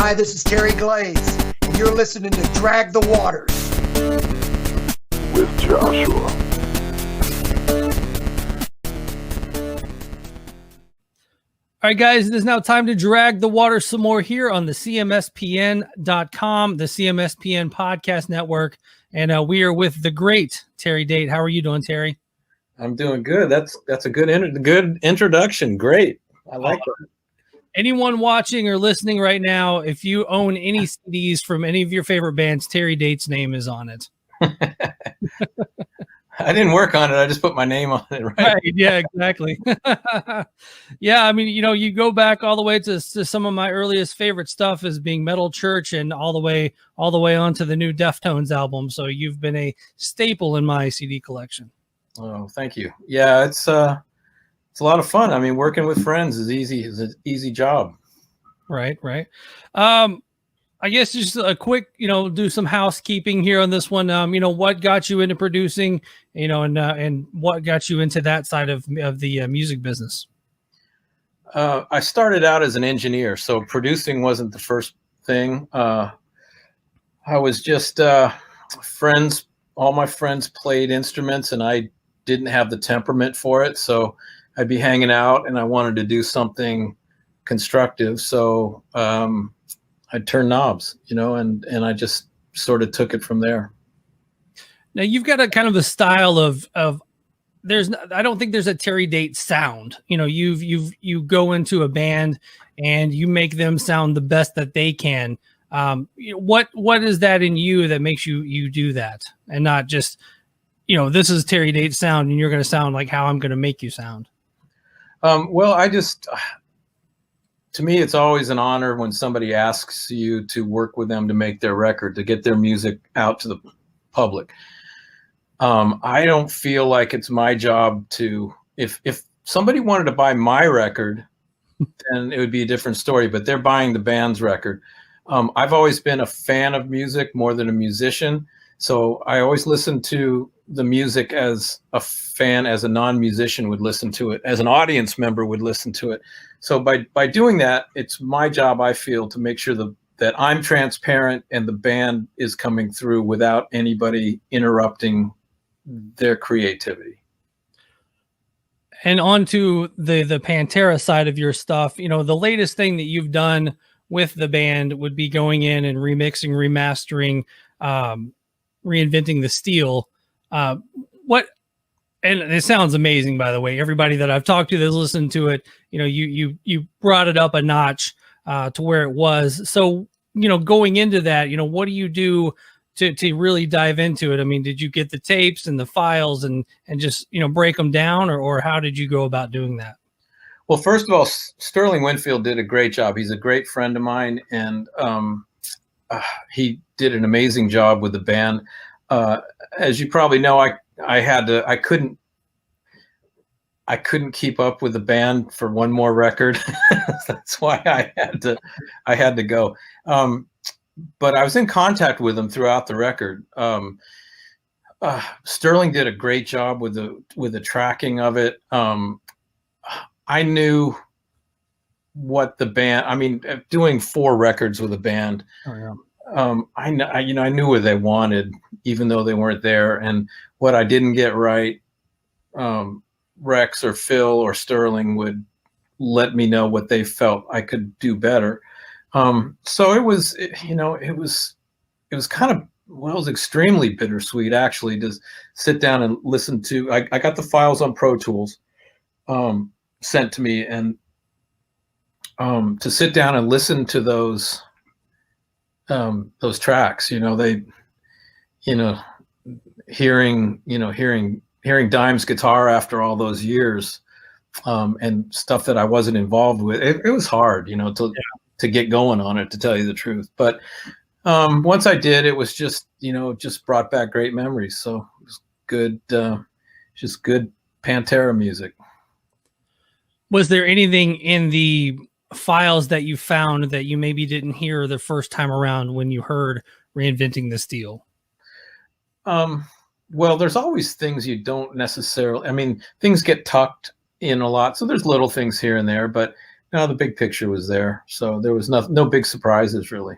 Hi, this is Terry Glaze, and you're listening to Drag the Waters with Joshua. All right, guys, it is now time to drag the water some more here on the CMSPN.com, the CMSPN Podcast Network, and we are with the great Terry Date. How are you doing, Terry? I'm doing good. That's a good introduction. Great. I like it. Anyone watching or listening right now, if you own any CDs from any of your favorite bands, Terry Date's name is on it. I didn't work on it. I just put my name on it. Right. Yeah, exactly. Yeah. I mean, you go back all the way to some of my earliest favorite stuff as being Metal Church and all the way on to the new Deftones album. So you've been a staple in my CD collection. Oh, thank you. Yeah. It's a lot of fun. I mean, working with friends is an easy job. Right. I guess just a quick, do some housekeeping here on this one. What got you into producing, and what got you into that side of the music business? I started out as an engineer, so producing wasn't the first thing. I was just friends. All my friends played instruments, and I didn't have the temperament for it. So I'd be hanging out, and I wanted to do something constructive. So I'd turn knobs, and I just sort of took it from there. Now you've got a kind of a style of I don't think there's a Terry Date sound. You go into a band and you make them sound the best that they can. What is that in you that makes you do that and not just, this is Terry Date's sound and you're going to sound like how I'm going to make you sound? To me, it's always an honor when somebody asks you to work with them to make their record, to get their music out to the public. I don't feel like it's my job to, if somebody wanted to buy my record, then it would be a different story, but they're buying the band's record. I've always been a fan of music more than a musician. So I always listen to the music as a fan, as a non-musician would listen to it, as an audience member would listen to it. So by doing that, it's my job, I feel, to make sure that I'm transparent and the band is coming through without anybody interrupting their creativity. And on to the Pantera side of your stuff, the latest thing that you've done with the band would be going in and remixing, remastering, reinventing the steel. And it sounds amazing, by the way. Everybody that I've talked to that's listened to it, you brought it up a notch to where it was. So, going into that, what do you do to really dive into it? I mean, did you get the tapes and the files and just, break them down or how did you go about doing that? Well, first of all, Sterling Winfield did a great job. He's a great friend of mine, and he did an amazing job with the band. As you probably know, I couldn't keep up with the band for one more record. That's why I had to go. But I was in contact with them throughout the record. Sterling did a great job with the tracking of it. I knew what the band, I mean, doing 4 records with a band. Oh, yeah. I knew what they wanted, even though they weren't there, and what I didn't get right, Rex or Phil or Sterling would let me know what they felt I could do better. So it was kind of, it was extremely bittersweet, actually, to sit down and listen to. I got the files on Pro Tools sent to me, and to sit down and listen to those tracks, hearing Dime's guitar after all those years, and stuff that I wasn't involved with. It was hard, to get going on it, to tell you the truth. But once I did, it was just brought back great memories. So it was good, just good Pantera music. Was there anything in the files that you found that you maybe didn't hear the first time around when you heard Reinventing the Steel? Well, there's always things you don't necessarily, things get tucked in a lot. So there's little things here and there, but no, the big picture was there. So there was no big surprises really.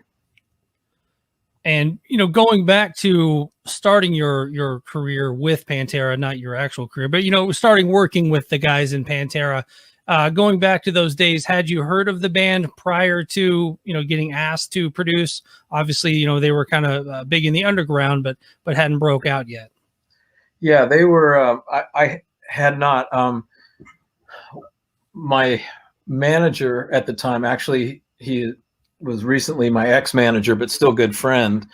And, you know, going back to starting your career with Pantera, not your actual career, but, you know, starting working with the guys in Pantera, going back to those days, had you heard of the band prior to, you know, getting asked to produce? Obviously, you know, they were kind of big in the underground, but hadn't broke out yet. Yeah, they were. I had not. My manager at the time, actually, he was recently my ex-manager, but still good friend,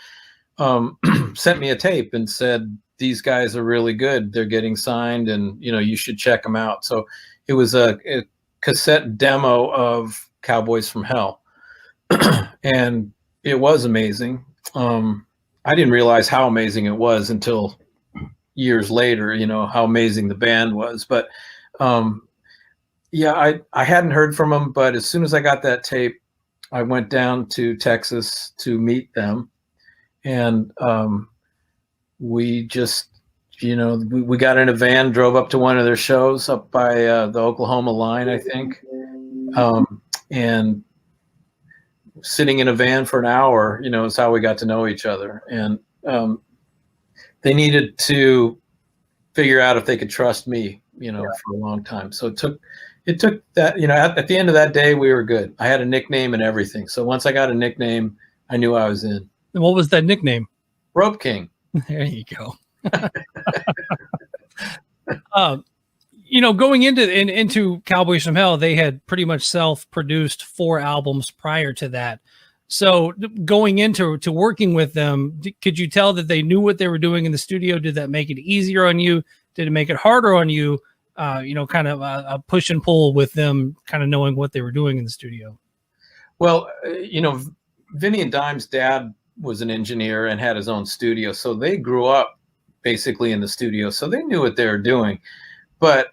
sent me a tape and said, these guys are really good. They're getting signed and, you know, you should check them out. So it was a cassette demo of Cowboys from Hell. And it was amazing. I didn't realize how amazing it was until years later, you know, how amazing the band was. But yeah, I hadn't heard from them, but as soon as I got that tape, I went down to Texas to meet them, and we just, you know, we got in a van, drove up to one of their shows up by the Oklahoma line, I think, and sitting in a van for an hour, you know, is how we got to know each other. And they needed to figure out if they could trust me, you know, for a long time. So it took that, you know, at the end of that day, we were good. I had a nickname and everything. So once I got a nickname, I knew I was in. And what was that nickname? Rope King. There you go. You know, going into Cowboys from Hell, they had pretty much self-produced 4 albums prior to that. So going into working with them, could you tell that they knew what they were doing in the studio? Did that make it easier on you? Did it make it harder on you? You know, kind of a push and pull with them, kind of knowing what they were doing in the studio. Well, you know, Vinny and Dime's dad was an engineer and had his own studio. So they grew up basically in the studio. So they knew what they were doing. But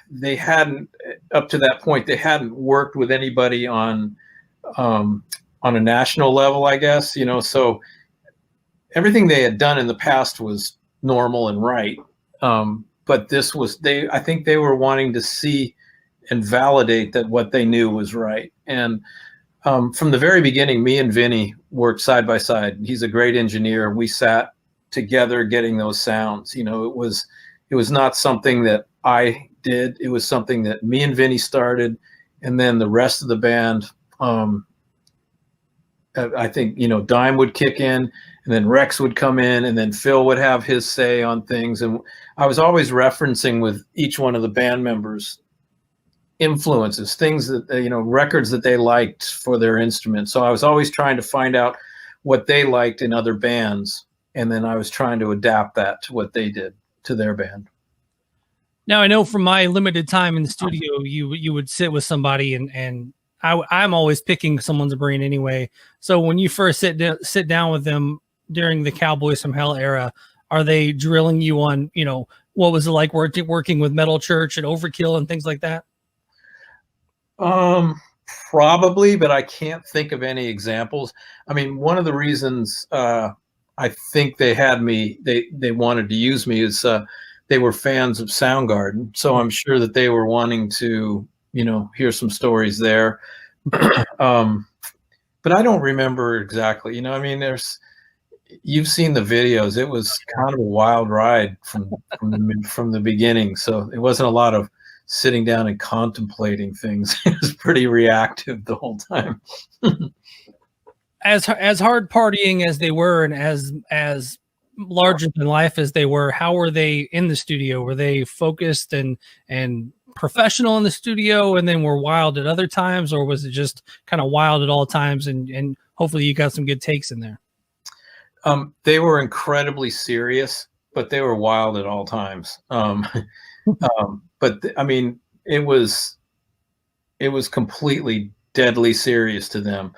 they hadn't, up to that point, they hadn't worked with anybody on a national level, I guess, you know. So everything they had done in the past was normal and right. But this was, I think they were wanting to see and validate that what they knew was right. And from the very beginning, me and Vinny worked side by side. He's a great engineer. We sat together getting those sounds. You know, it was not something that I did. It was something that me and Vinny started, and then the rest of the band, I think, you know, Dime would kick in, and then Rex would come in, and then Phil would have his say on things. And I was always referencing with each one of the band members influences, things that, you know, records that they liked for their instruments. So I was always trying to find out what they liked in other bands, and then I was trying to adapt that to what they did to their band. Now, I know from my limited time in the studio, you would sit with somebody and I'm always picking someone's brain anyway. So when you first sit down with them during the Cowboys from Hell era, are they drilling you on, you know, what was it like working with Metal Church and Overkill and things like that? Probably, but I can't think of any examples. I mean, one of the reasons I think they had me, they wanted to use me is they were fans of Soundgarden. So I'm sure that they were wanting to, you know, hear some stories there. But I don't remember exactly, you know, I mean, you've seen the videos. It was kind of a wild ride from the beginning. So it wasn't a lot of sitting down and contemplating things. It was pretty reactive the whole time. As hard partying as they were, and as larger than life as they were, how were they in the studio? Were they focused and professional in the studio, and then were wild at other times, or was it just kind of wild at all times? And hopefully you got some good takes in there. They were incredibly serious, but they were wild at all times. But I mean, it was completely deadly serious to them.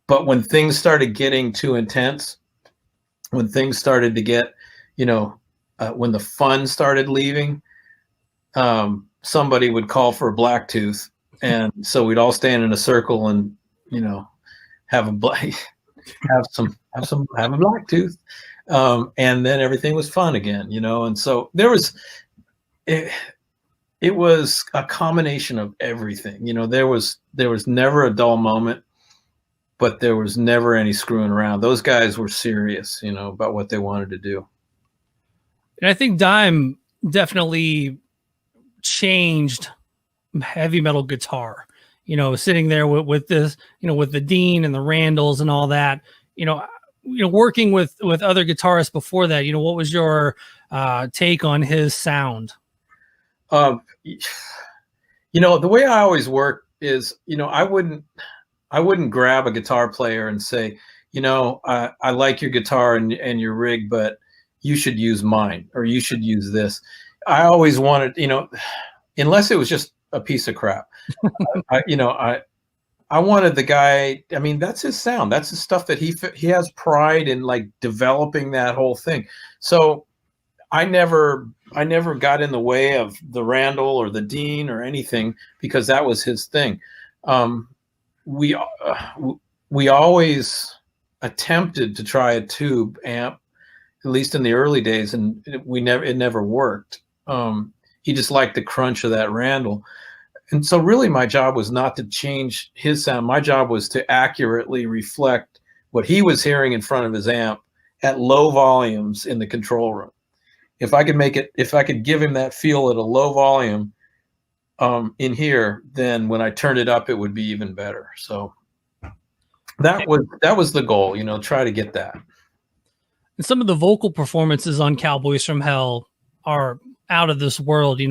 But when things started getting too intense, when things started to get, you know, when the fun started leaving, somebody would call for a black tooth, and so we'd all stand in a circle and, you know, have a black tooth, and then everything was fun again, you know. And so there was, It was a combination of everything. There was never a dull moment, but there was never any screwing around. Those guys were serious, about what they wanted to do. And I think Dime definitely changed heavy metal guitar. Sitting there with this, with the Dean and the Randalls and all that. Working with other guitarists before that. What was your take on his sound? The way I always work is, I wouldn't grab a guitar player and say, I like your guitar and your rig, but you should use mine, or you should use this. I always wanted, unless it was just a piece of crap. I wanted the guy. I mean, that's his sound. That's the stuff that he has pride in, like, developing that whole thing. So I never got in the way of the Randall or the Dean or anything, because that was his thing. We always attempted to try a tube amp, at least in the early days, and it never worked. He just liked the crunch of that Randall. And so really my job was not to change his sound. My job was to accurately reflect what he was hearing in front of his amp at low volumes in the control room. If I could give him that feel at a low volume in here, then when I turned it up, it would be even better. So that was the goal, try to get that. And some of the vocal performances on Cowboys from Hell are out of this world.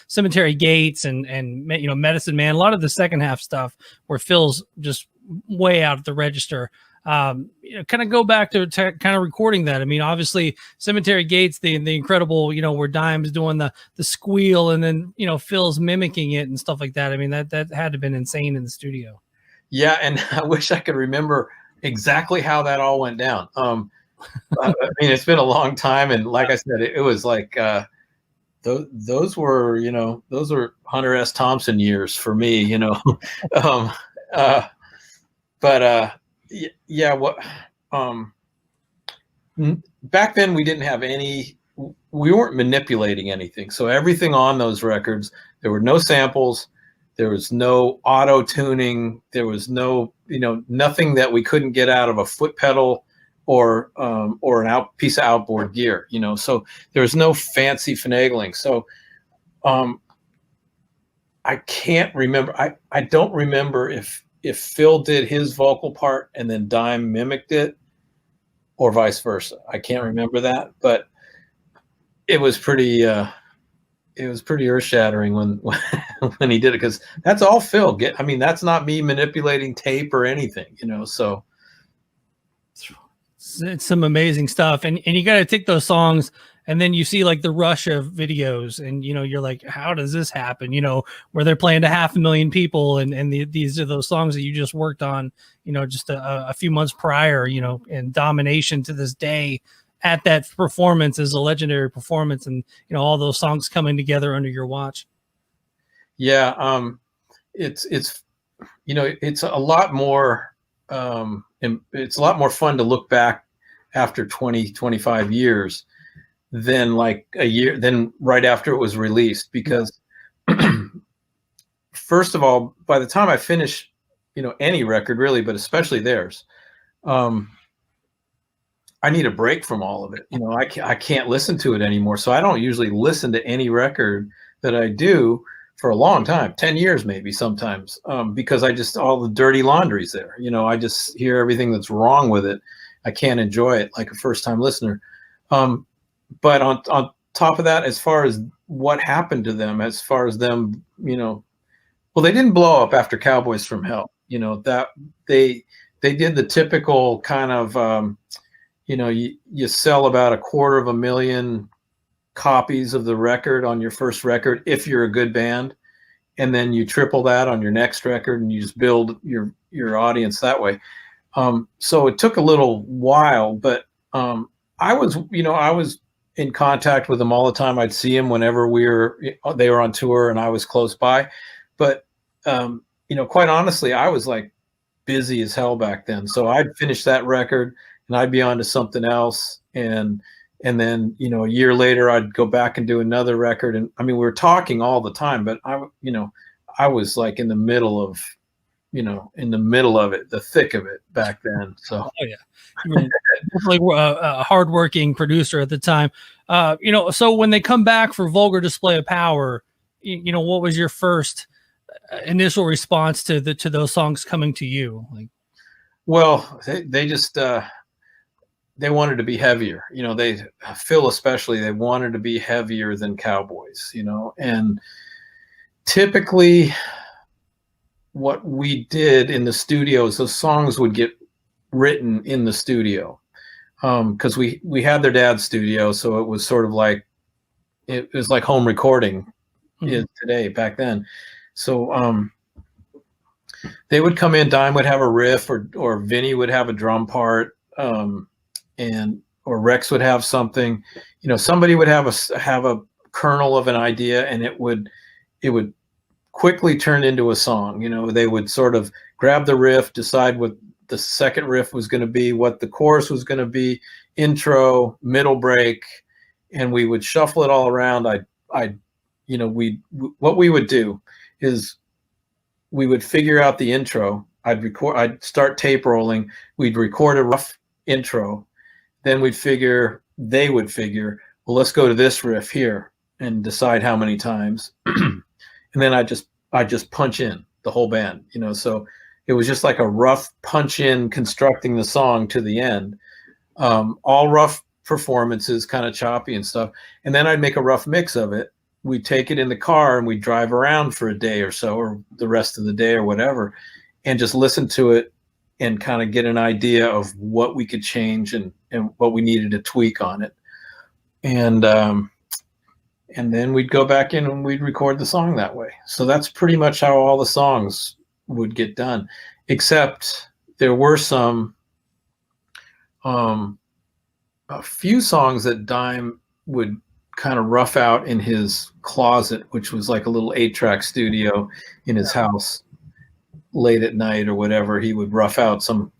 Cemetery Gates and Medicine Man. A lot of the second half stuff where Phil's just way out of the register. Kind of go back to kind of recording that. I mean, obviously Cemetery Gates, the incredible, where Dime's doing the squeal, and then, Phil's mimicking it and stuff like that. I mean, that had to have been insane in the studio. Yeah. And I wish I could remember exactly how that all went down. I mean, it's been a long time. And like I said, it was like, those were Hunter S. Thompson years for me, back then we didn't have we weren't manipulating anything. So everything on those records, there were no samples, there was no auto tuning, there was no, nothing that we couldn't get out of a foot pedal or an piece of outboard gear, so there was no fancy finagling. So I can't remember. I don't remember if Phil did his vocal part and then Dime mimicked it, or vice versa. I can't remember that, but it was pretty earth shattering when he did it, because that's all Phil. That's not me manipulating tape or anything, so. It's some amazing stuff. And you got to take those songs, and then you see like the rush of videos, and, you're like, how does this happen? Where they're playing to 500,000 people. And these are those songs that you just worked on, just a few months prior, and domination to this day at that performance is a legendary performance. And, all those songs coming together under your watch. Yeah. It's a lot more, and it's a lot more fun to look back after 20-25 years than right after it was released, because first of all, by the time I finish, any record really, but especially theirs, I need a break from all of it. I can't listen to it anymore. So I don't usually listen to any record that I do for a long time, 10 years maybe sometimes, because all the dirty laundry's there. I just hear everything that's wrong with it. I can't enjoy it like a first-time listener. But on top of that, as far as what happened to them, as far as them, well, they didn't blow up after Cowboys from Hell. That they did the typical kind of, you sell about 250,000 copies of the record on your first record if you're a good band, and then you triple that on your next record, and you just build your audience that way. So it took a little while, but I was in contact with them all the time. I'd see them whenever they were on tour and I was close by. But quite honestly, I was like busy as hell back then. So I'd finish that record and I'd be on to something else, and And then, you know, a year later, I'd go back and do another record. And I mean, we were talking all the time, but I was like in the middle of, in the middle of it, the thick of it back then. So, oh yeah, you were definitely a hardworking producer at the time. So when they come back for Vulgar Display of Power, what was your first initial response to those songs coming to you? Like, well, they just they wanted to be heavier. Phil especially, they wanted to be heavier than Cowboys. And typically what we did in the studio is those songs would get written in the studio, because we had their dad's studio, so it was sort of like it was like home recording is today back then. So they would come in, Dime would have a riff, or Vinny would have a drum part, or Rex would have something. Somebody would have a kernel of an idea, and it would quickly turn into a song. They would sort of grab the riff, decide what the second riff was going to be, what the chorus was going to be, intro, middle break, and we would shuffle it all around. What we would do is we would figure out the intro. I'd start tape rolling. We'd record a rough intro. Then they would figure, well, let's go to this riff here and decide how many times. And then I just punch in the whole band, so it was just like a rough punch in constructing the song to the end. All rough performances, kind of choppy and stuff. And then I'd make a rough mix of it. We'd take it in the car and we'd drive around for a day or so, or the rest of the day or whatever, and just listen to it and kind of get an idea of what we could change and what we needed to tweak on it. And then we'd go back in and we'd record the song that way. So that's pretty much how all the songs would get done, except there were a few songs that Dime would kind of rough out in his closet, which was like a little 8-track studio in his house. Late at night or whatever, he would rough out some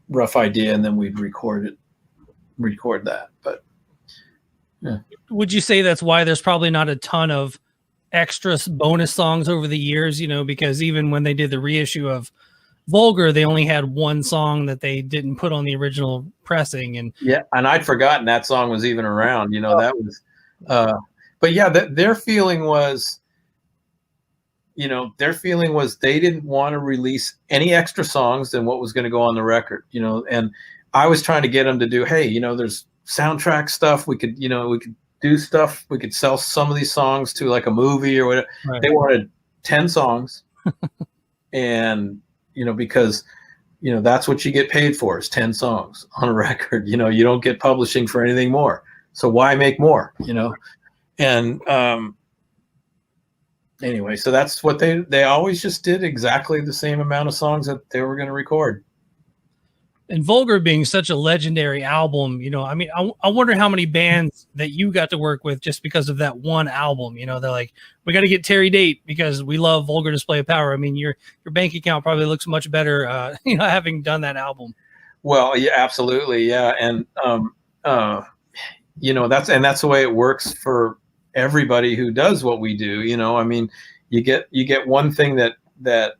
rough idea, and then we'd record that. But yeah. Would you say that's why there's probably not a ton of extra bonus songs over the years? Because even when they did the reissue of Vulgar, they only had one song that they didn't put on the original pressing. And yeah, and I'd forgotten that song was even around. That was but yeah, their feeling was they didn't want to release any extra songs than what was going to go on the record, and I was trying to get them to do, hey, there's soundtrack stuff. We could do stuff. We could sell some of these songs to like a movie or whatever. Right. They wanted 10 songs and, because, that's what you get paid for is 10 songs on a record. You don't get publishing for anything more. So why make more, and, anyway, so that's what they always just did, exactly the same amount of songs that they were going to record. And Vulgar being such a legendary album, I wonder how many bands that you got to work with just because of that one album. They're like, we got to get Terry Date because we love Vulgar Display of Power. I mean, your bank account probably looks much better, having done that album. Well, yeah, absolutely, yeah, and that's the way it works for everybody who does what we do. I mean, you get one thing that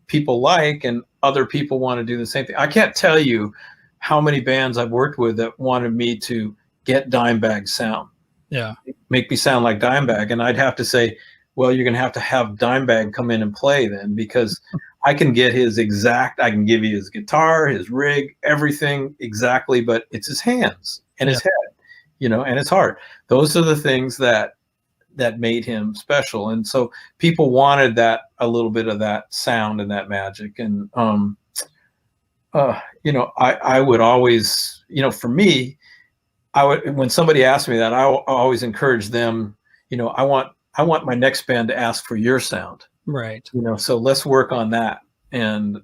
people like, and other people want to do the same thing. I can't tell you how many bands I've worked with that wanted me to get Dimebag sound. Yeah. Make me sound like Dimebag. And I'd have to say, well, you're going to have Dimebag come in and play then, because I can get I can give you his guitar, his rig, everything exactly, but it's his hands and his head, and his heart. Those are the things that made him special. And so people wanted a little bit of that sound and that magic. And, I would always, for me, when somebody asked me that, I always encourage them, I want my next band to ask for your sound. Right. So let's work on that. And,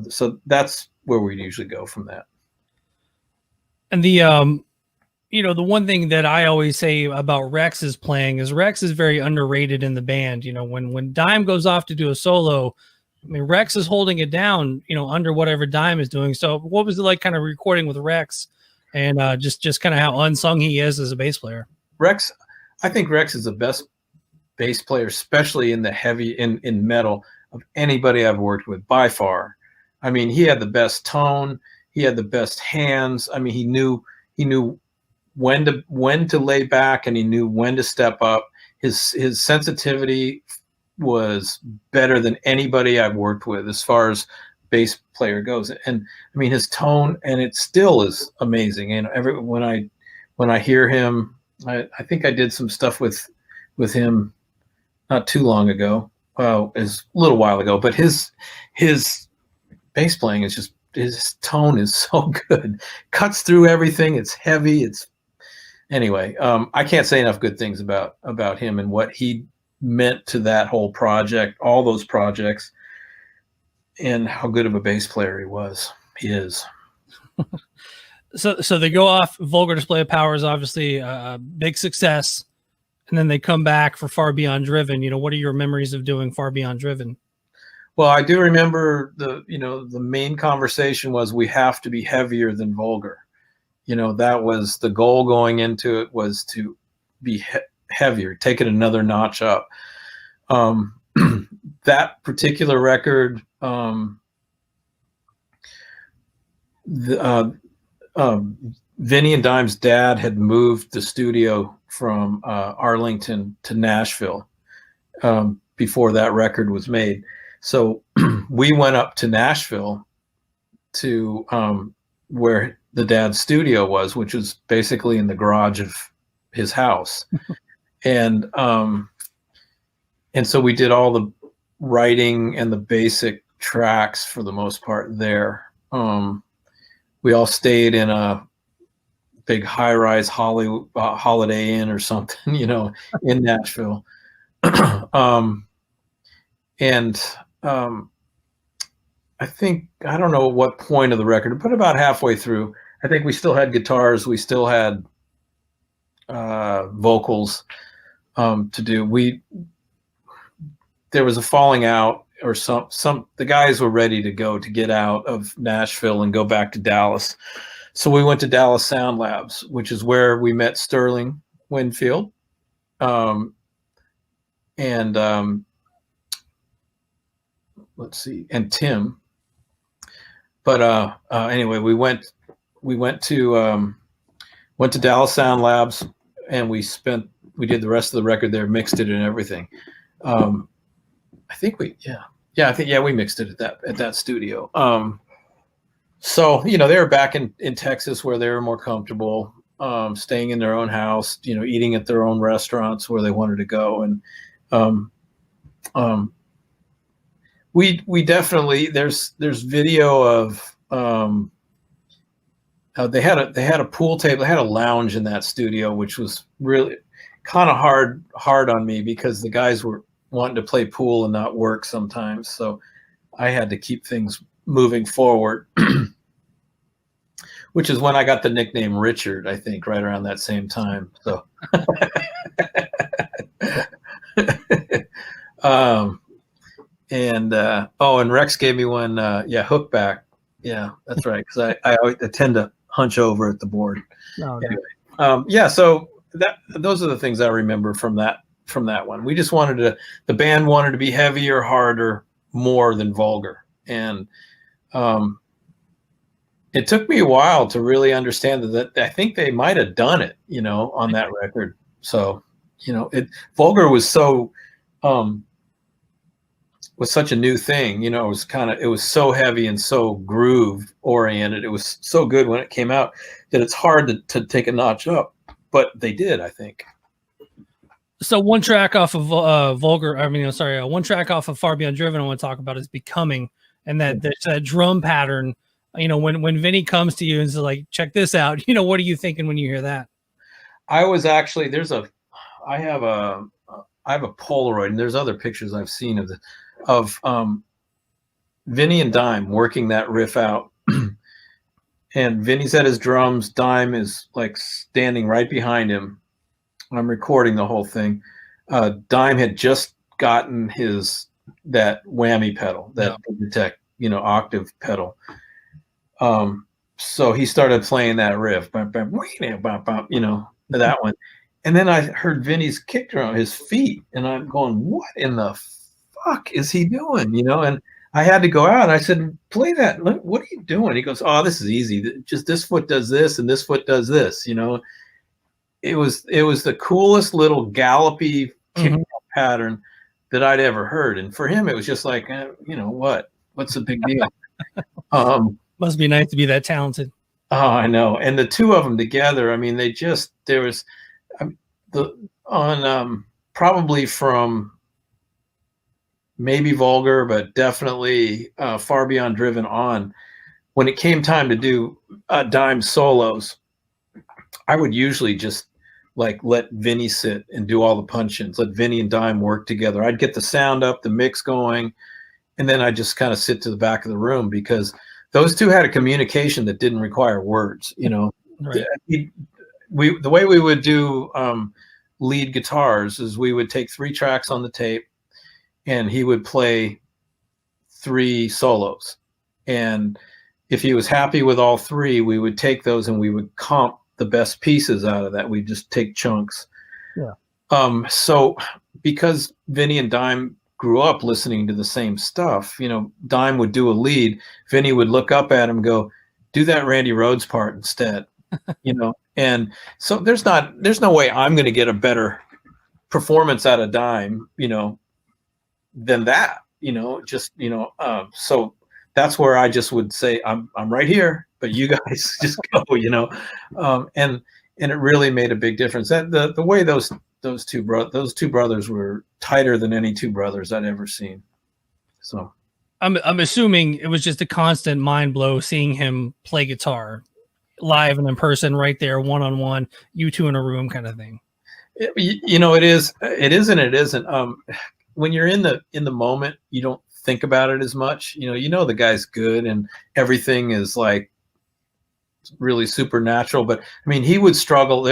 so that's where we usually go from that. And the one thing that I always say about Rex's playing is Rex is very underrated in the band. When Dime goes off to do a solo, I mean, Rex is holding it down, under whatever Dime is doing. So what was it like kind of recording with Rex and just kind of how unsung he is as a bass player. Rex, I think Rex is the best bass player, especially in the heavy in metal, of anybody I've worked with by far. I mean, he had the best tone, he had the best hands. I mean, he knew when to lay back, and he knew when to step up. His sensitivity was better than anybody I've worked with as far as bass player goes. And I mean, his tone, and it still is amazing. And when I hear him, I think I did some stuff with him not too long ago. Well, it's a little while ago, but his bass playing is just, his tone is so good. Cuts through everything. It's heavy. Anyway, I can't say enough good things about him and what he meant to that whole project, all those projects, and how good of a bass player he was. He is. So they go off. Vulgar Display of Power is obviously a big success, and then they come back for Far Beyond Driven. What are your memories of doing Far Beyond Driven? Well, I do remember the main conversation was, we have to be heavier than Vulgar. That was the goal going into it, was to be heavier, take it another notch up. That particular record, Vinny and Dime's dad had moved the studio from Arlington to Nashville before that record was made. So we went up to Nashville to where the dad's studio was, which was basically in the garage of his house. And so we did all the writing and the basic tracks for the most part there. We all stayed in a big high-rise Holiday Inn or something, in Nashville. I think, I don't know what point of the record, but about halfway through, I think we still had guitars, we still had vocals to do. There was a falling out, or the guys were ready to get out of Nashville and go back to Dallas. So we went to Dallas Sound Labs, which is where we met Sterling Winfield. Let's see, and Tim. But anyway, we went to Dallas Sound Labs, and we did the rest of the record there, mixed it and everything. I think we mixed it at that studio. So they were back in Texas, where they were more comfortable, staying in their own house, eating at their own restaurants where they wanted to go. And we definitely, there's video of they had a pool table, they had a lounge in that studio, which was really kind of hard on me, because the guys were wanting to play pool and not work sometimes. So I had to keep things moving forward, which is when I got the nickname Richard, I think, right around that same time. So, and Rex gave me one, hook back. Yeah, that's right. Cause I tend to hunch over at the board. Oh, anyway, so those are the things I remember from that one. We just the band wanted to be heavier, harder, more than Vulgar. And it took me a while to really understand that I think they might have done it, on that record. So, Vulgar was so, was such a new thing, it was so heavy and so groove oriented. It was so good when it came out that it's hard to take a notch up, but they did, I think. So one track off of one track off of Far Beyond Driven I want to talk about is Becoming, and that drum pattern. When Vinny comes to you and says, like, check this out, what are you thinking when you hear that? I was actually, I have a Polaroid, and there's other pictures I've seen of Vinny and Dime working that riff out. And Vinny's at his drums, Dime is like standing right behind him. I'm recording the whole thing. Dime had just gotten that whammy pedal, that Tech, octave pedal. so he started playing that riff, you know, that one. And then I heard Vinny's kick drum, his feet, and I'm going, what in the fuck is he doing? You know, and I had to go out and I said, play that. What are you doing? He goes, oh, this is easy. Just this foot does this and this foot does this, you know. It was the coolest little gallopy kick pattern that I'd ever heard. And for him, it was just like, you know, what's the big deal? Must be nice to be that talented. Oh, I know. And the two of them together, I mean, there was probably from maybe Vulgar, but definitely Far Beyond Driven on, when it came time to do Dime solos, I would usually just like let Vinny sit and do all the punch-ins, let Vinny and Dime work together. I'd get the sound up, the mix going, and then I'd just kind of sit to the back of the room because those two had a communication that didn't require words, you know. Right. The way we would do lead guitars is we would take 3 tracks on the tape and he would play 3 solos. And if he was happy with all 3, we would take those and we would comp the best pieces out of that. We'd just take chunks. Yeah. So because Vinny and Dime grew up listening to the same stuff, you know, Dime would do a lead, Vinny would look up at him and go, do that Randy Rhoads part instead. You know, and so there's no way I'm going to get a better performance out of Dime, you know, than that, you know, just, you know, so that's where I just would say, I'm right here, but you guys just go, you know, and it really made a big difference. That the way those two brothers were tighter than any 2 brothers I'd ever seen. So I'm assuming it was just a constant mind blow seeing him play guitar live and in person, right there, one-on-one, you two in a room kind of thing. You know, it is and it isn't. When you're in the moment, you don't think about it as much. You know the guy's good and everything is like really supernatural. But I mean, he would struggle.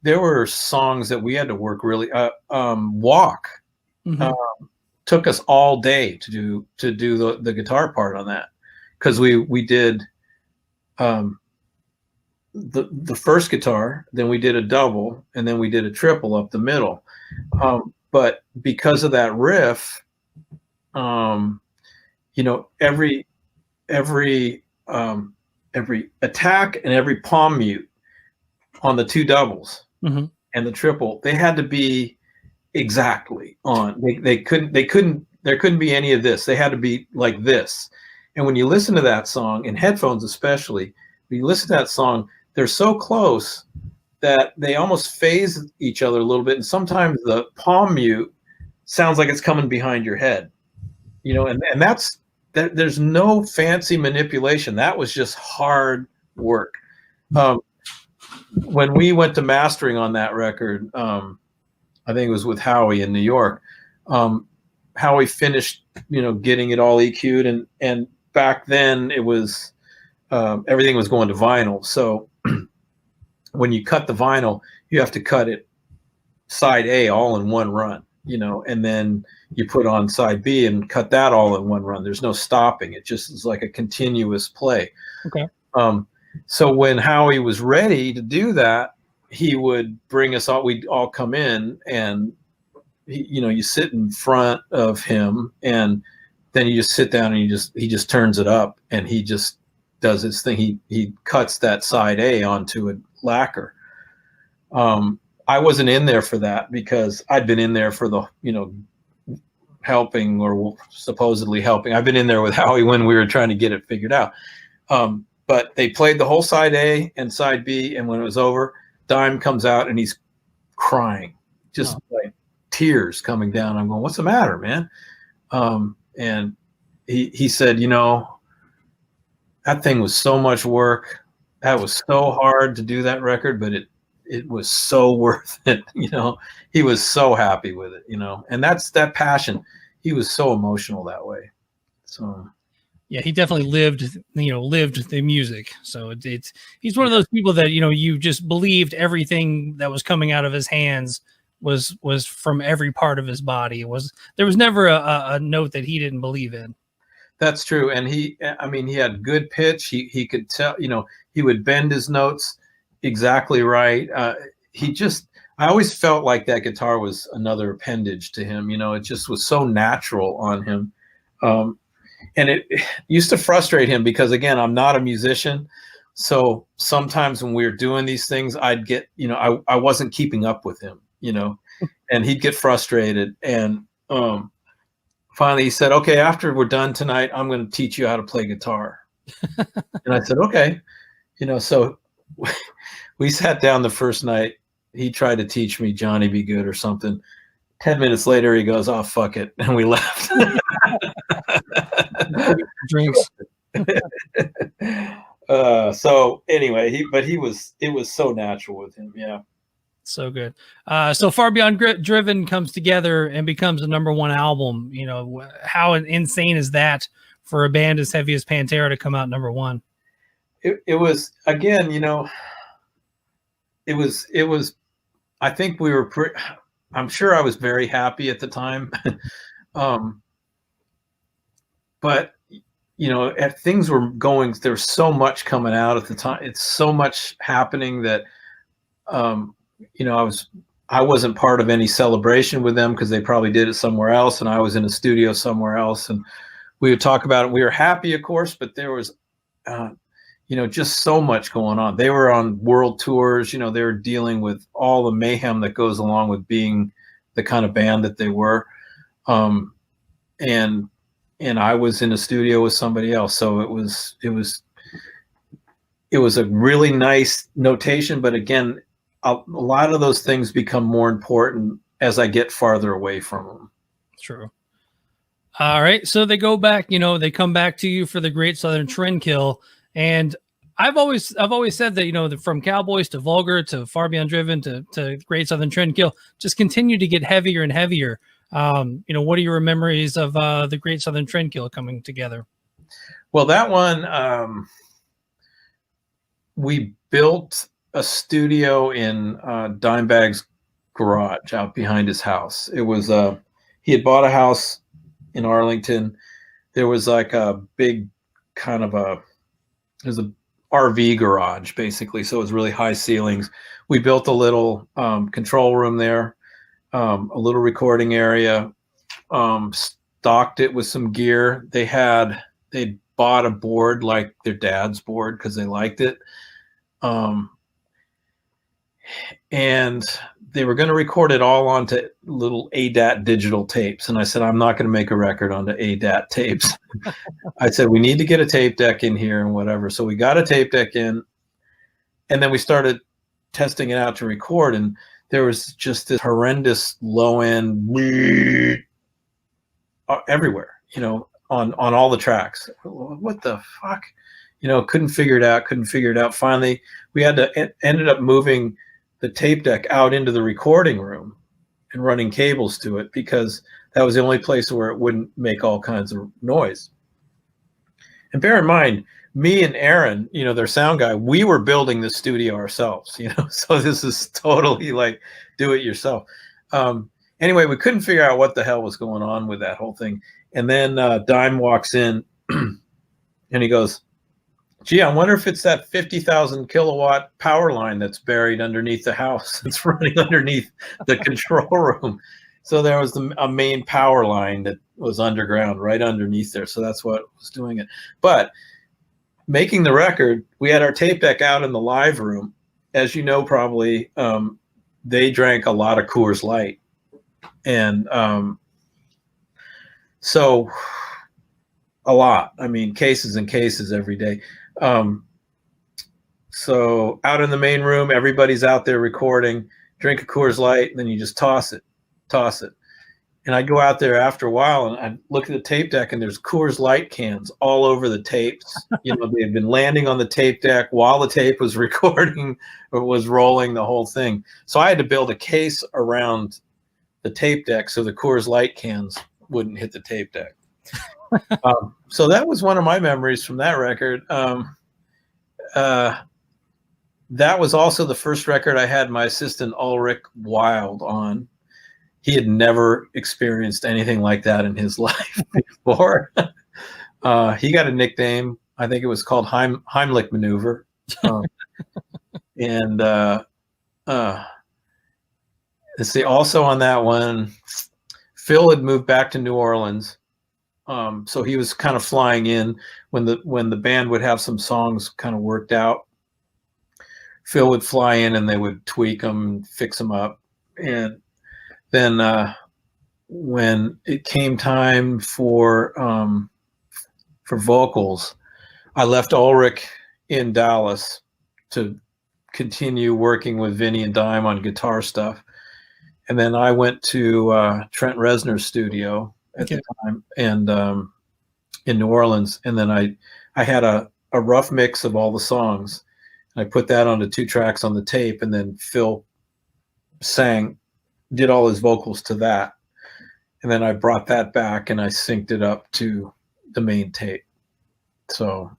There were songs that we had to work really. Walk took us all day to do the guitar part on that because we did the first guitar, then we did a double, and then we did a triple up the middle. But because of that riff, you know, every attack and every palm mute on the 2 doubles and the triple, they had to be exactly on. There couldn't be any of this. They had to be like this. And when you listen to that song, in headphones especially, when you listen to that song, they're so close that they almost phase each other a little bit. And sometimes the palm mute sounds like it's coming behind your head, you know, and that's that. There's no fancy manipulation. That was just hard work. When we went to mastering on that record, I think it was with Howie in New York. Howie finished, you know, getting it all EQ'd, and back then it was everything was going to vinyl. So when you cut the vinyl, you have to cut it side A all in one run, you know, and then you put on side B and cut that all in one run. There's no stopping. It just is like a continuous play. Okay. So when Howie was ready to do that, he would bring us all, we'd all come in and you know, you sit in front of him and then you just sit down and he just turns it up and he just does his thing. He cuts that side A onto a lacquer. I wasn't in there for that because I'd been in there for the, you know, helping or supposedly helping. I've been in there with Howie when we were trying to get it figured out. But they played the whole side A and side B. And when it was over, Dime comes out and he's crying, just like tears coming down. I'm going, what's the matter, man? And he said, you know, that thing was so much work. That was so hard to do that record, but it was so worth it. You know, he was so happy with it, you know, and that's that passion. He was so emotional that way. So yeah, he definitely lived the music. So he's one of those people that, you know, you just believed everything that was coming out of his hands was from every part of his body. There was never a note that he didn't believe in. That's true. And I mean, he had good pitch. He could tell, he would bend his notes exactly right. I always felt like that guitar was another appendage to him. It just was so natural on him. And it used to frustrate him because, again, I'm not a musician. So sometimes when we were doing these things, I'd get, I wasn't keeping up with him, and he'd get frustrated. And finally he said, okay, after we're done tonight, I'm going to teach you how to play guitar. And I said, okay. So we sat down the first night. He tried to teach me Johnny Be Good or something. 10 minutes later, he goes, oh, fuck it. And we left. Drinks. So anyway, it was so natural with him. Yeah. So good. So Far Beyond Driven comes together and becomes a #1 album. How insane is that for a band as heavy as Pantera to come out #1? It was, again, it was, I think we were I'm sure I was very happy at the time. But if things were going, there was so much coming out at the time. It's so much happening that, I wasn't part of any celebration with them because they probably did it somewhere else. And I was in a studio somewhere else, and we would talk about it. We were happy, of course, but there was, just so much going on. They were on world tours, they were dealing with all the mayhem that goes along with being the kind of band that they were. And I was in a studio with somebody else. So it was a really nice notation. But again, a lot of those things become more important as I get farther away from them. True. All right. So they go back, they come back to you for the Great Southern Trendkill. And I've always said that, from Cowboys to Vulgar to Far Beyond Driven to Great Southern Trendkill, just continue to get heavier and heavier. What are your memories of the Great Southern Trendkill coming together? Well, that one, we built a studio in Dimebag's garage out behind his house. It was he had bought a house in Arlington. There was like a big kind of there's a RV garage basically, so it was really high ceilings. We built a little control room there, a little recording area, stocked it with some gear. They bought a board like their dad's board because they liked it. And they were going to record it all onto little ADAT digital tapes. And I said, I'm not going to make a record onto ADAT tapes. I said, we need to get a tape deck in here and whatever. So we got a tape deck in, and then we started testing it out to record. And there was just this horrendous low end everywhere, on all the tracks. What the fuck? Couldn't figure it out. Finally, we ended up moving the tape deck out into the recording room and running cables to it because that was the only place where it wouldn't make all kinds of noise. And bear in mind, me and Aaron, their sound guy, we were building the studio ourselves, so this is totally like do it yourself. Anyway, we couldn't figure out what the hell was going on with that whole thing. And then Dime walks in and he goes, gee, I wonder if it's that 50,000 kilowatt power line that's buried underneath the house. It's running underneath the control room. So there was a main power line that was underground right underneath there. So that's what was doing it. But making the record, we had our tape deck out in the live room. As you know, probably they drank a lot of Coors Light. And so a lot. I mean, cases and cases every day. So out in the main room, everybody's out there recording, drink a Coors Light, and then you just toss it. And I go out there after a while and I look at the tape deck and there's Coors Light cans all over the tapes. They've been landing on the tape deck while the tape was recording or was rolling the whole thing. So I had to build a case around the tape deck so the Coors Light cans wouldn't hit the tape deck. So that was one of my memories from that record. That was also the first record I had my assistant Ulrich Wild on. He had never experienced anything like that in his life before. He got a nickname. I think it was called Heimlich Maneuver. And let's see. Also on that one, Phil had moved back to New Orleans, so he was kind of flying in when the band would have some songs kind of worked out. Phil would fly in and they would tweak them, fix them up, and then when it came time for vocals, I left Ulrich in Dallas to continue working with Vinny and Dime on guitar stuff. And then I went to Trent Reznor's studio at the time, and in New Orleans. And then I had a rough mix of all the songs. And I put that onto 2 tracks on the tape, and then Phil did all his vocals to that. And then I brought that back and I synced it up to the main tape. So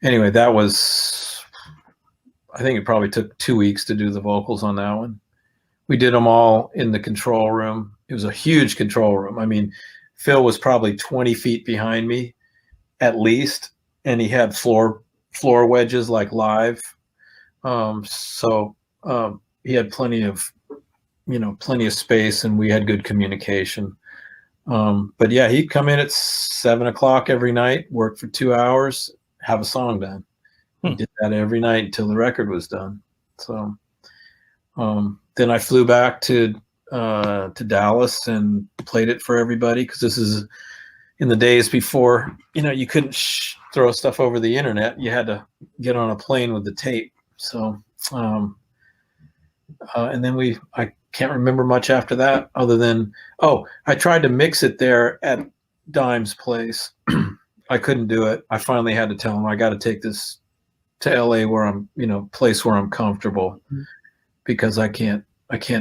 anyway, that was, I think it probably took 2 weeks to do the vocals on that one. We did them all in the control room. It was a huge control room. I mean, Phil was probably 20 feet behind me at least, and he had floor wedges like live. So he had plenty of space, and we had good communication. But yeah, he'd come in at 7 o'clock every night, work for 2 hours, have a song done. He did that every night until the record was done. So then I flew back to Dallas and played it for everybody, because this is in the days before, you couldn't throw stuff over the internet. You had to get on a plane with the tape. So and then I can't remember much after that, other than, I tried to mix it there at Dime's place. I couldn't do it. I finally had to tell him I got to take this to LA where I'm, place where I'm comfortable, because I can't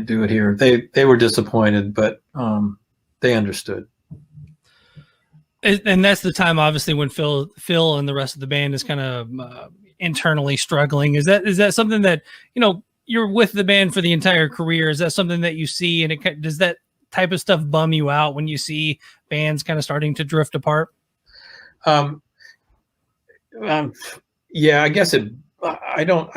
do it here. They were disappointed, but they understood. And that's the time, obviously, when Phil and the rest of the band is kind of internally struggling. Is that something that, you're with the band for the entire career? Is that something that you see, and does that type of stuff bum you out when you see bands kind of starting to drift apart? Yeah, I guess I don't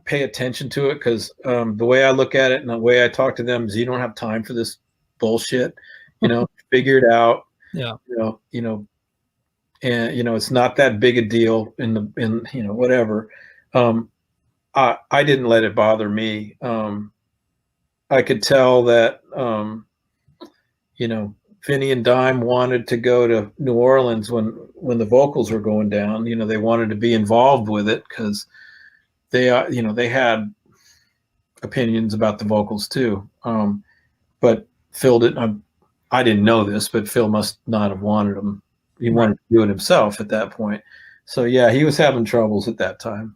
pay attention to it, because the way I look at it and the way I talk to them is, you don't have time for this bullshit, figure it out. Yeah. And it's not that big a deal in whatever. I didn't let it bother me. I could tell that, Vinny and Dime wanted to go to New Orleans when the vocals were going down. They wanted to be involved with it, because they had opinions about the vocals too. But Phil didn't. I didn't know this, but Phil must not have wanted them. He wanted to do it himself at that point. So yeah, he was having troubles at that time.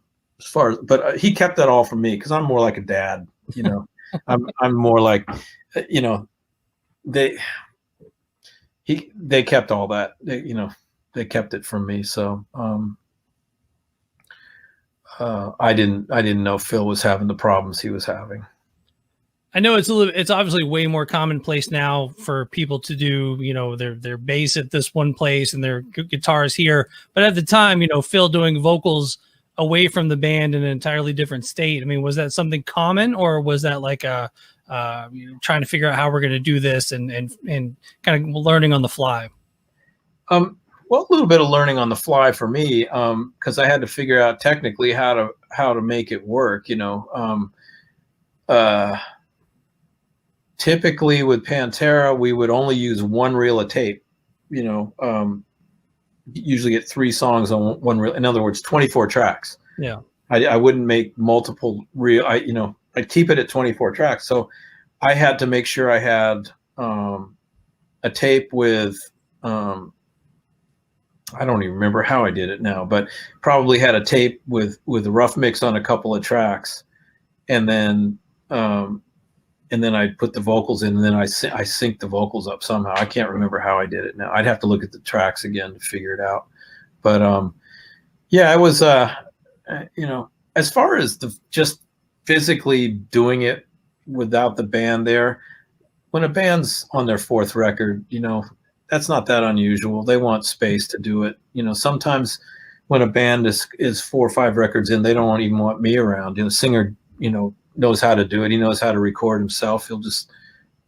But he kept that all from me, because I'm more like a dad. I'm more like, they kept all that. They kept it from me. So I didn't know Phil was having the problems he was having. I know it's obviously way more commonplace now for people to do, their bass at this one place and their guitars here. But at the time, Phil doing vocals away from the band in an entirely different state. I mean, was that something common, or was that like trying to figure out how we're going to do this and kind of learning on the fly? Well, a little bit of learning on the fly for me, because I had to figure out technically how to make it work. Typically with Pantera, we would only use one reel of tape. Usually get 3 songs on one reel. In other words, 24 tracks. Yeah. I wouldn't make multiple reel. I'd keep it at 24 tracks. So I had to make sure I had a tape with, I don't even remember how I did it now, but probably had a tape with a rough mix on a couple of tracks, and then I put the vocals in, and then I synced the vocals up somehow. I can't remember how I did it now. I'd have to look at the tracks again to figure it out. But yeah, it was as far as just physically doing it without the band there. When a band's on their 4th record, that's not that unusual. They want space to do it. You know, sometimes when a band is 4 or 5 records in, they don't even want me around. You know, the singer, you know, knows how to do it. He knows how to record himself.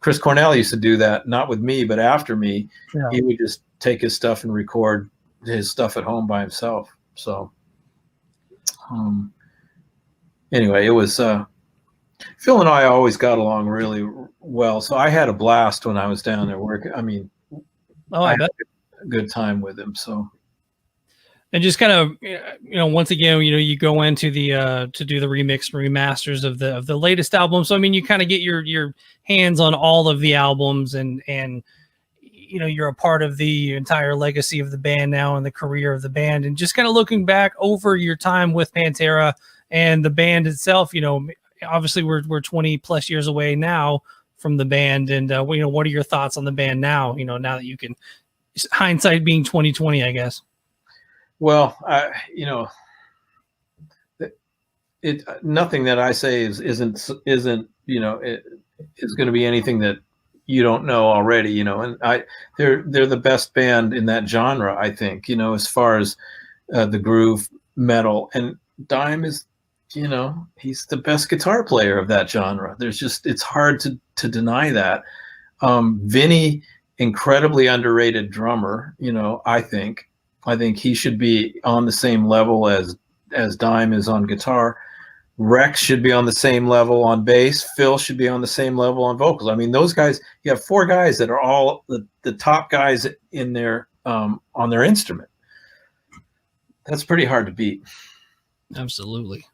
Chris Cornell used to do that, not with me, but after me. Yeah. He would just take his stuff and record his stuff at home by himself. So anyway, it was Phil and I always got along really well. So I had a blast when I was down there working. I mean, I bet. had a good time with him. So, and just kind of, you know, once again, you know, you go into the to do the remix and remasters of the latest album. So I mean, you kind of get your hands on all of the albums, and you know, you're a part of the entire legacy of the band now and the career of the band. And just kind of looking back over your time with Pantera and the band itself, you know, obviously we're 20 plus years away now from the band. And, you know, what are your thoughts on the band now, you know, now that you can, hindsight being 2020, I guess? Well, you know, nothing that I say isn't, you know, is going to be anything that you don't know already, you know, and they're the best band in that genre, I think, you know, as far as the groove metal. And Dime is, you know, he's the best guitar player of that genre. It's hard to deny that. Vinny, incredibly underrated drummer, you know, I think he should be on the same level as Dime is on guitar. Rex should be on the same level on bass. Phil should be on the same level on vocals. I mean, those guys, you have 4 guys that are all the top guys in their on their instrument. That's pretty hard to beat. Absolutely.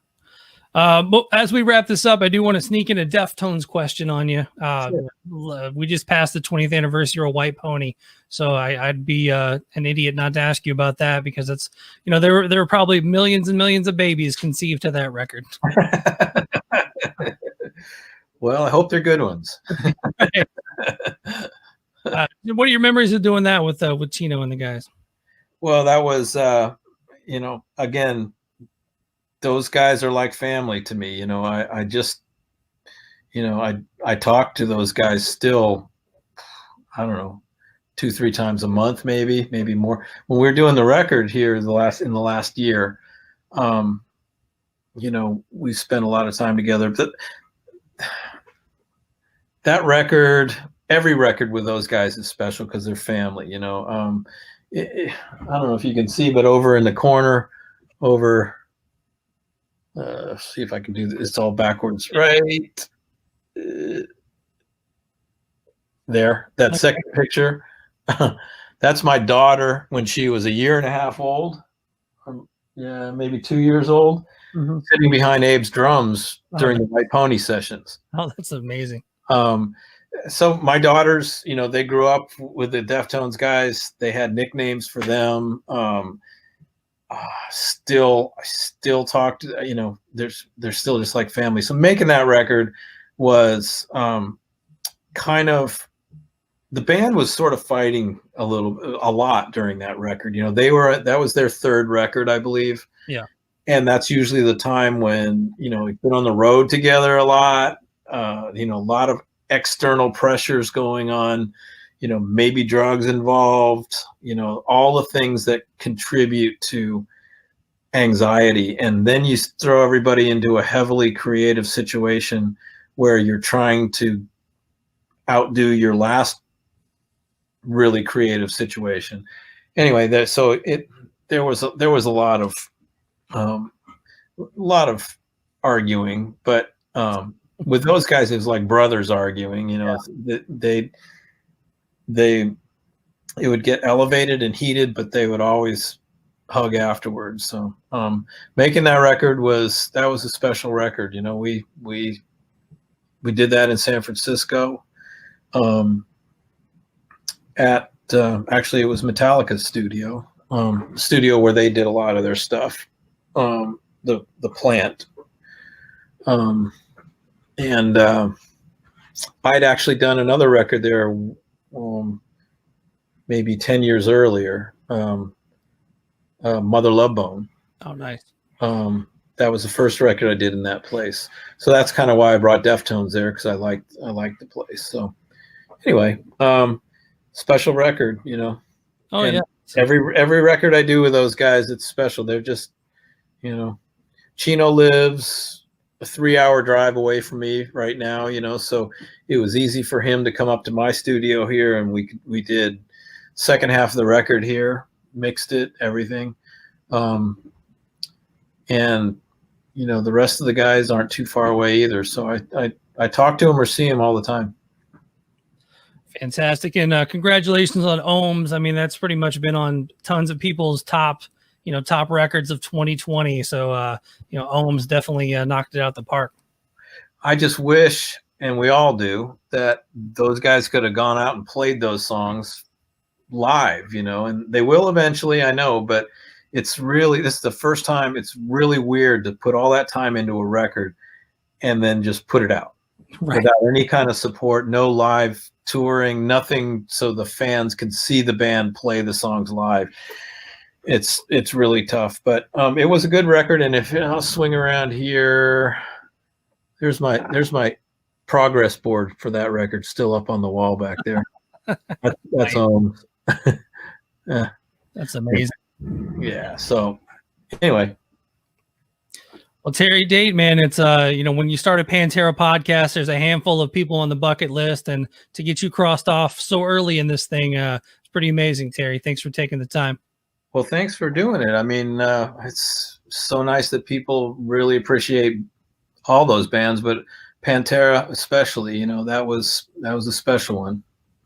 But as we wrap this up, I do want to sneak in a Deftones question on you. Sure. We just passed the 20th anniversary of White Pony, so I'd be an idiot not to ask you about that, because it's, you know, there were probably millions and millions of babies conceived to that record. Well, I hope they're good ones. What are your memories of doing that with Chino and the guys? Well, that was, you know, again, those guys are like family to me. You know, I just, you know, I talk to those guys still, I don't know, 2-3 times a month, maybe more. When we were doing the record here in the last year, you know, we spent a lot of time together. But that record, every record with those guys is special because they're family, you know. I don't know if you can see, but over in the corner, see if I can do this. It's all backwards, right? There, that second picture. That's my daughter when she was 1.5 years old. Yeah, maybe 2 years old, sitting behind Abe's drums during the White Pony sessions. Oh, that's amazing. So my daughters, you know, they grew up with the Deftones guys. They had nicknames for them. I still talk to, you know, they're still just like family. So making that record was kind of, the band was sort of fighting a lot during that record. You know, that was their 3rd record, I believe. Yeah. And that's usually the time when, you know, we've been on the road together a lot, you know, a lot of external pressures going on, you know, maybe drugs involved, you know, all the things that contribute to anxiety. And then you throw everybody into a heavily creative situation where you're trying to outdo your last really creative situation. Anyway, there was a lot of arguing, but with those guys, it was like brothers arguing, you know. Yeah. It would get elevated and heated, but they would always hug afterwards. So making that record was a special record. You know, we did that in San Francisco at actually it was Metallica's studio where they did a lot of their stuff, the plant. And I'd actually done another record there maybe 10 years earlier, Mother Love Bone. Oh, nice. That was the first record I did in that place. So that's kind of why I brought Deftones there, because I liked the place. So anyway, special record, you know. Oh And yeah. every record I do with those guys, it's special. They're just, you know, Chino lives a 3-hour drive away from me right now, you know, so it was easy for him to come up to my studio here, and we did second half of the record here, mixed it, everything. And you know, the rest of the guys aren't too far away either, so I talk to them or see them all the time. Fantastic. And congratulations on Ohms. I mean, that's pretty much been on tons of people's top records of 2020. So, Ohms definitely knocked it out the park. I just wish, and we all do, that those guys could have gone out and played those songs live, you know, and they will eventually, I know, but this is the first time. It's really weird to put all that time into a record and then just put it out without any kind of support, no live touring, nothing, so the fans can see the band play the songs live. It's really tough, but it was a good record. And if I'll swing around here, there's my progress board for that record still up on the wall back there. That's yeah. That's amazing. Yeah. So anyway. Well, Terry Date, man, it's when you start a Pantera podcast, there's a handful of people on the bucket list, and to get you crossed off so early in this thing, it's pretty amazing, Terry. Thanks for taking the time. Well, thanks for doing it. I mean, it's so nice that people really appreciate all those bands, but Pantera especially, you know, that was a special one.